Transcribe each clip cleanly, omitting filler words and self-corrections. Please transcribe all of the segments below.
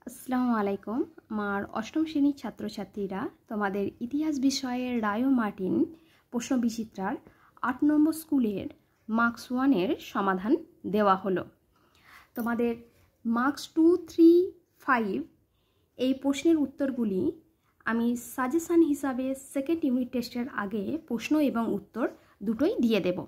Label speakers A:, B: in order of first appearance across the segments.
A: আসসালামু আলাইকুম। আমার অষ্টম শ্রেণীর ছাত্রছাত্রীরা তোমাদের ইতিহাস বিষয়ের রায়ো মার্টিন প্রশ্ন বিচিত্রার 8 নম্বর স্কুলের মার্কস 1-এর সমাধান দেওয়া হলো। তোমাদের মার্কস 2, 3, 5 এই প্রশ্নের উত্তরগুলি আমি সাজেশান হিসাবে সেকেন্ড ইউনিট টেস্টের আগে প্রশ্ন এবং উত্তর দুটোই দিয়ে দেব।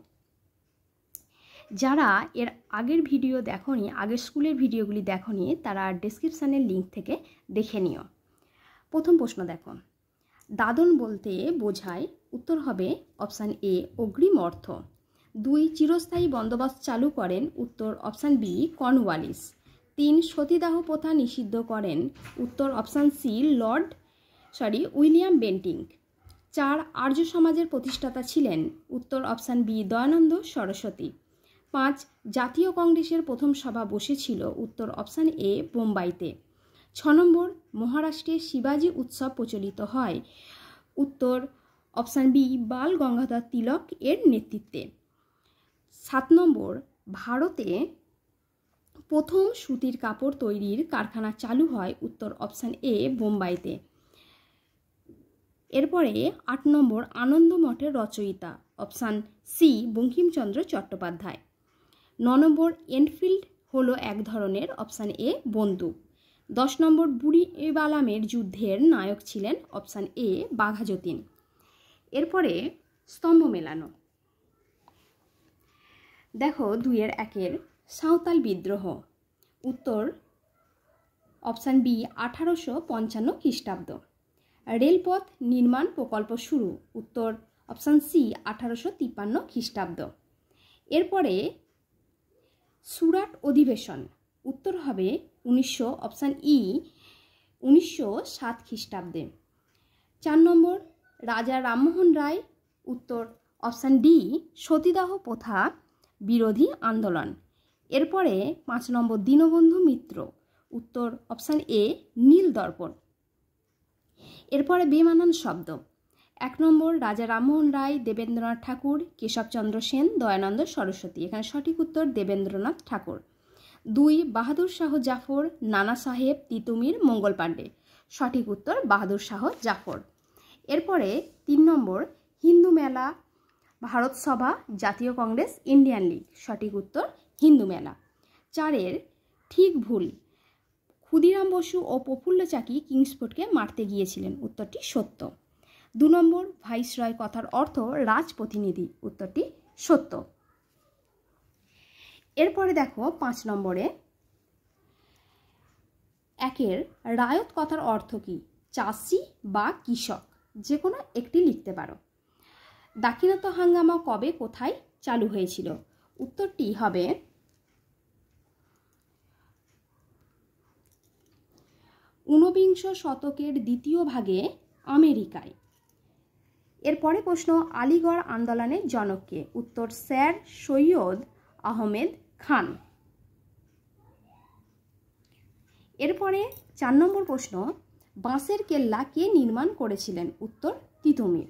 A: যারা এর আগের ভিডিও দেখোনি, আগের স্কুলের ভিডিওগুলি দেখোনি, তারা ডেসক্রিপশানের লিঙ্ক থেকে দেখে নিও। প্রথম প্রশ্ন দেখো, দাদন বলতে বোঝায়, উত্তর হবে অপশান এ অগ্রিম অর্থ। 2 চিরস্থায়ী বন্দোবস্ত চালু করেন, উত্তর অপশান বি কর্নওয়ালিস। 3 সতীদাহ প্রথা নিষিদ্ধ করেন, উত্তর অপশান সি উইলিয়াম বেন্টিং। 4 আর্য সমাজের প্রতিষ্ঠাতা ছিলেন, উত্তর অপশান বি দয়ানন্দ সরস্বতী। 5 জাতীয় কংগ্রেসের প্রথম সভা বসেছিল, উত্তর অপশান এ বোম্বাইতে। 6 নম্বর মহারাষ্ট্রে শিবাজি উৎসব প্রচলিত হয়, উত্তর অপশান বি বাল গঙ্গাধর তিলক এর নেতৃত্বে। 7 নম্বর ভারতে প্রথম সুতির কাপড় তৈরির কারখানা চালু হয়, উত্তর অপশান এ বোম্বাইতে। এরপরে 8 নম্বর আনন্দ মঠের রচয়িতা, অপশান সি বঙ্কিমচন্দ্র চট্টোপাধ্যায়। 9 নম্বর এনফিল্ড হলো এক ধরনের, অপশান এ বন্দুক। 10 নম্বর বুড়িবালামের যুদ্ধের নায়ক ছিলেন, অপশান এ বাঘা যতীন। এরপরে স্তম্ভ মেলানো দেখো, 2-1 সাঁওতাল বিদ্রোহ, উত্তর অপশান বি 1855 খ্রিস্টাব্দ। রেলপথ নির্মাণ প্রকল্প শুরু, উত্তর অপশান সি 1853 খ্রিস্টাব্দ। এরপরে সুরাট অধিবেশন, উত্তর হবে অপশান ই 1907 খ্রিস্টাব্দে। 4 নম্বর রাজা রামমোহন রায়, উত্তর অপশান ডি সতীদাহ প্রথা বিরোধী আন্দোলন। এরপরে 5 নম্বর দীনবন্ধু মিত্র, উত্তর অপশান এ নীল দর্পণ। এরপরে বেমানান শব্দ, 1 নম্বর রাজা রামমোহন রায়, দেবেন্দ্রনাথ ঠাকুর, কেশবচন্দ্র সেন, দয়ানন্দ সরস্বতী। এখানে সঠিক উত্তর দেবেন্দ্রনাথ ঠাকুর। 2 বাহাদুর শাহ জাফর, নানা সাহেব, তিতুমির, মঙ্গল পাণ্ডে। সঠিক উত্তর বাহাদুর শাহ জাফর। এরপরে 3 নম্বর হিন্দু মেলা, ভারত সভা, জাতীয় কংগ্রেস, ইন্ডিয়ান লীগ। সঠিক উত্তর হিন্দু মেলা। 4 ঠিক ভুল, ক্ষুদিরাম বসু ও প্রফুল্ল চাকি কিংসফোর্ডকে মারতে গিয়েছিলেন, উত্তরটি সত্য। 2 নম্বর ভাইসরয় কথার অর্থ রাজপ্রতিনিধি, উত্তরটি সত্য। এরপরে দেখো 5 নম্বরে 1 রায়ত কথার অর্থ কি, চাষি বা কৃষক, যে কোনো একটি লিখতে পারো। দাক্ষিণাত্য হাঙ্গামা কবে কোথায় চালু হয়েছিল, উত্তরটি হবে ঊনবিংশ শতকের দ্বিতীয় ভাগে আমেরিকায়। এরপরে প্রশ্ন আলিগড় আন্দোলনের জনককে, উত্তর স্যার সৈয়দ আহমেদ খান। এরপরে 4 নম্বর প্রশ্ন বাঁশের কেল্লা কে নির্মাণ করেছিলেন, উত্তর তিতুমির।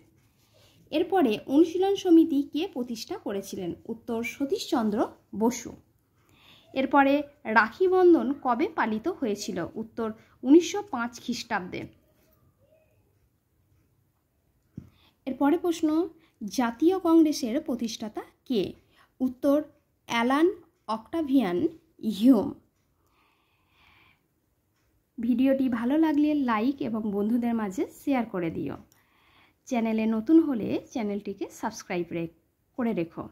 A: এরপরে অনুশীলন সমিতি কে প্রতিষ্ঠা করেছিলেন, উত্তর সতীশচন্দ্র বসু। এরপরে রাখি বন্ধন কবে পালিত হয়েছিল, উত্তর 1905 খ্রিস্টাব্দে। এরপরে প্রশ্ন জাতীয় কংগ্রেসের প্রতিষ্ঠাতা কে, উত্তর অ্যালান অক্টাভিয়ান হিউম। ভিডিওটি ভালো লাগলে লাইক এবং বন্ধুদের মাঝে শেয়ার করে দিও। চ্যানেলে নতুন হলে চ্যানেলটিকে সাবস্ক্রাইব করে রেখো।